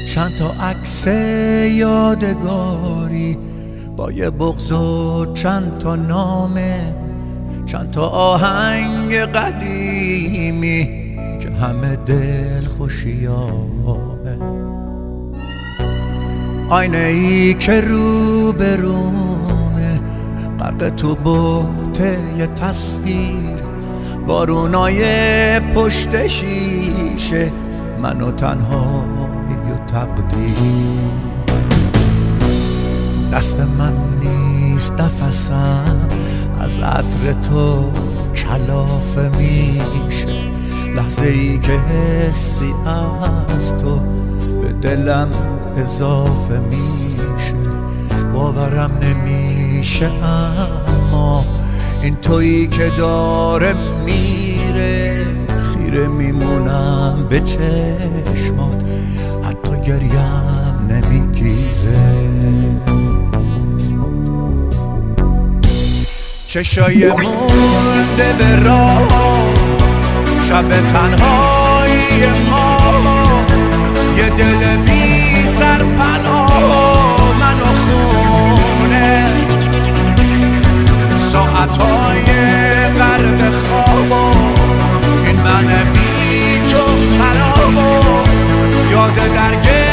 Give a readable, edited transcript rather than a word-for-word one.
چند تا عکس یادگاری با یه بغض و چند تا نامه، چند تا آهنگ قدیمی که همه دل خوشیامه. آینه ای که رو به رومه، غرق تو بوته یه تصویر، بارونای پشت شیشه، من و تنهایی و تقدیر. دست من نیست نفسم، از عطر تو کلافه میشه، لحظه ای که حسی از تو به دلم اضافه میشه. باورم نمیشه اما این تویی که داره میره، خیره میمونم به چشمات، حتی گریم نمیگیره. چشای مونده به راه، شب تنهایی ما، یه دل بی سرپناه من و خونه، ساعتهای غرق خواب و این من بی تو خراب و یاد درگه